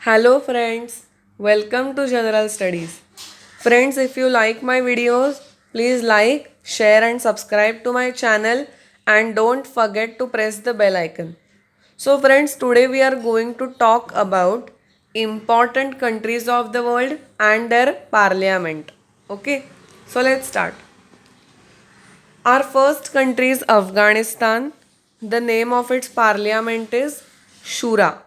Hello friends, welcome to General Studies. Friends, if you like my videos, please like, share and subscribe to my channel and don't forget to press the bell icon. So friends, today we are going to talk about important countries of the world and their parliament. Okay, so let's start. Our first country is Afghanistan. The name of its parliament is Shura.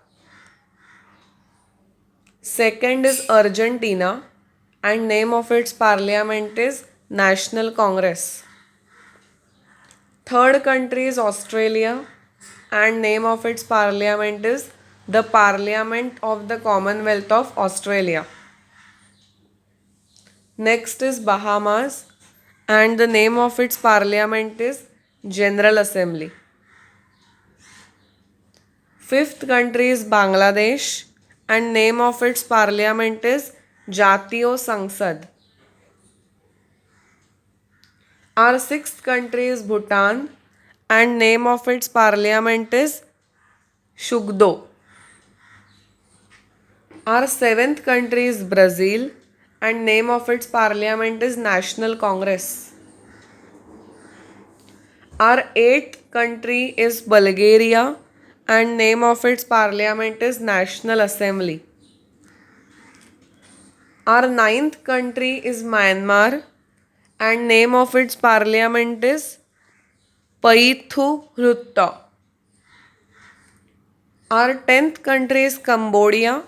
Second is Argentina and name of its parliament is National Congress. Third country is Australia and name of its parliament is the Parliament of the Commonwealth of Australia. Next is Bahamas and the name of its parliament is General Assembly. Fifth country is Bangladesh and name of its parliament is Jatiyo Sangsad. Our sixth country is Bhutan and name of its parliament is Shugdo. Our seventh country is Brazil and name of its parliament is National Congress. Our eighth country is Bulgaria and name of its parliament is National Assembly. Our ninth country is Myanmar and name of its parliament is Paithu Hrutta. Our 10th country is Cambodia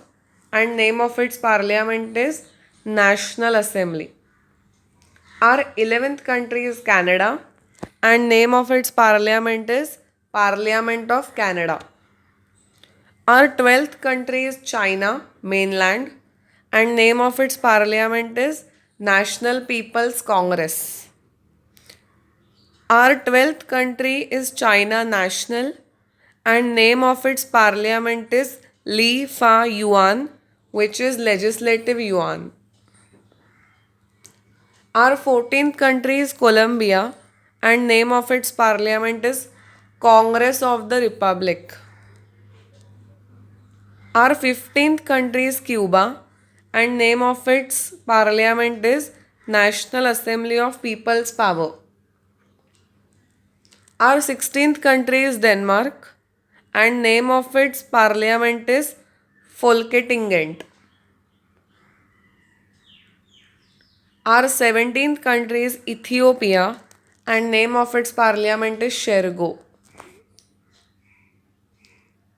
and name of its parliament is National Assembly. Our 11th country is Canada and name of its parliament is Parliament of Canada. Our 12th country is China, mainland, and name of its parliament is National People's Congress. Our 12th country is China National and name of its parliament is Li Fa Yuan, which is Legislative Yuan. Our 14th country is Colombia and name of its parliament is Congress of the Republic. Our 15th country is Cuba and name of its parliament is National Assembly of People's Power. Our 16th country is Denmark and name of its parliament is Folketinget. Our 17th country is Ethiopia and name of its parliament is Shergo.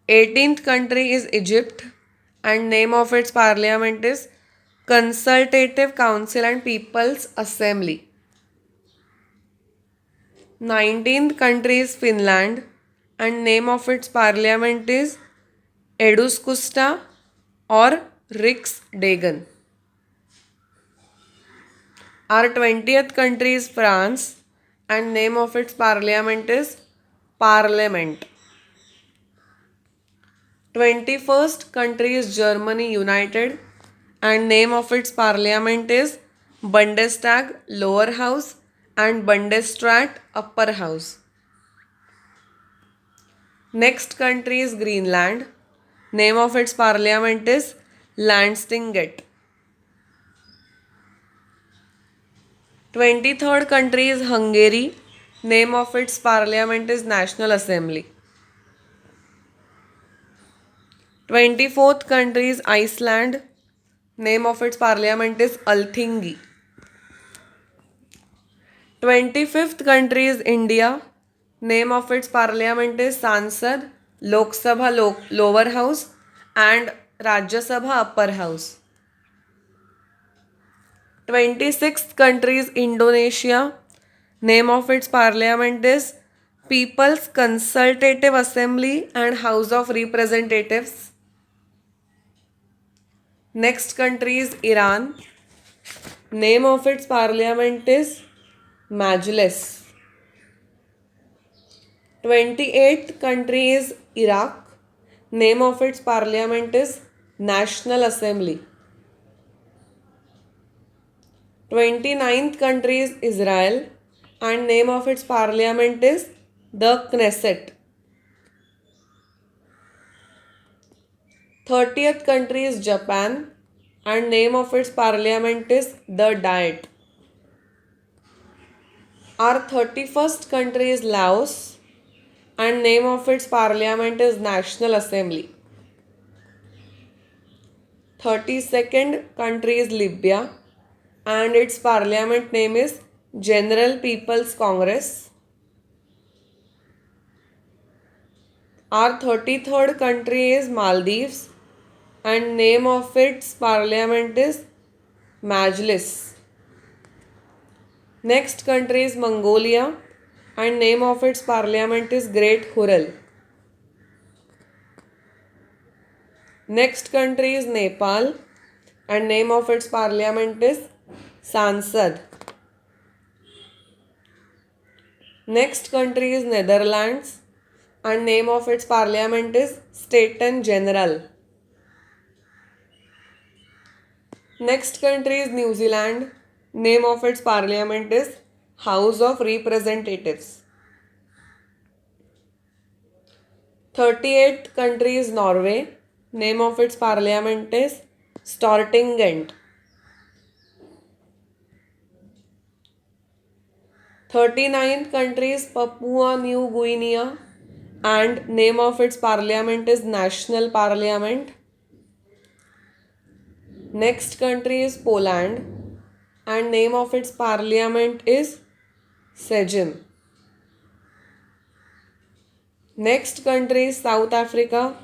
18th country is Egypt and name of its parliament is Consultative Council and People's Assembly. 19th country is Finland and name of its parliament is Eduskusta or Riksdagen. Our 20th country is France and name of its parliament is Parliament. 21st country is Germany United and name of its parliament is Bundestag Lower House and Bundesrat Upper House. Next country is Greenland. Name of its parliament is Landstinget. 23rd country is Hungary. Name of its parliament is National Assembly. 24th country is Iceland. Name of its parliament is Althingi. 25th country is India. Name of its parliament is Sansad, Lok Sabha Lower House and Rajya Sabha Upper House. 26th country is Indonesia. Name of its parliament is People's Consultative Assembly and House of Representatives. Next country is Iran. Name of its parliament is Majlis. 28th country is Iraq. Name of its parliament is National Assembly. 29th country is Israel and name of its parliament is the Knesset. 30th country is Japan and name of its parliament is the Diet. Our 31st country is Laos and name of its parliament is National Assembly. 32nd country is Libya and its parliament name is General People's Congress. Our 33rd country is Maldives and name of its parliament is Majlis. Next country is Mongolia and name of its parliament is Great Hural. Next country is Nepal and name of its parliament is Sansad. Next country is Netherlands and name of its parliament is Staten General. Next country is New Zealand. Name of its parliament is House of Representatives. 38th country is Norway. Name of its parliament is Stortinget. 39th country is Papua New Guinea and name of its parliament is National Parliament. Next country is Poland and name of its parliament is Sejm. Next country is South Africa.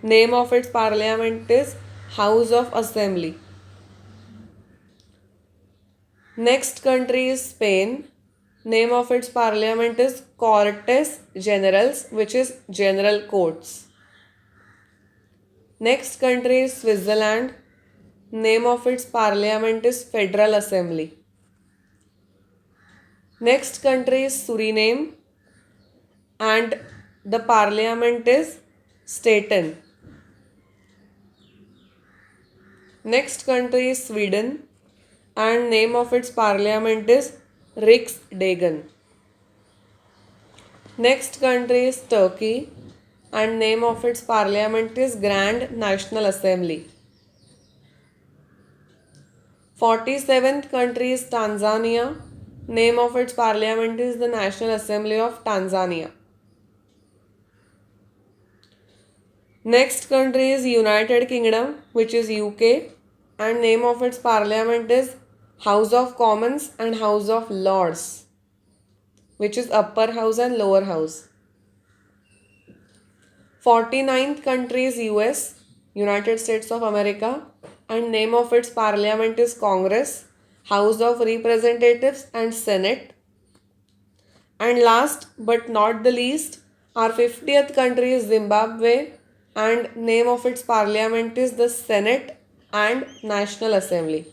Name of its parliament is House of Assembly. Next country is Spain. Name of its parliament is Cortes Generales, which is General Courts. Next country is Switzerland. Name of its parliament is Federal Assembly. Next country is Suriname and the parliament is Staten. Next country is Sweden and name of its parliament is Riksdagen. Next country is Turkey and name of its parliament is Grand National Assembly. 47th country is Tanzania. Name of its parliament is the National Assembly of Tanzania. Next country is United Kingdom, which is UK, and name of its parliament is House of Commons and House of Lords, which is upper house and lower house. 49th country is US, United States of America, and name of its parliament is Congress, House of Representatives and Senate. And last but not the least, our 50th country is Zimbabwe and name of its parliament is the Senate and National Assembly.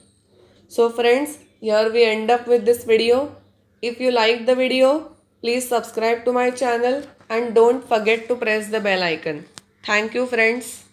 So friends, here we end up with this video. If you like the video, please subscribe to my channel and don't forget to press the bell icon. Thank you friends.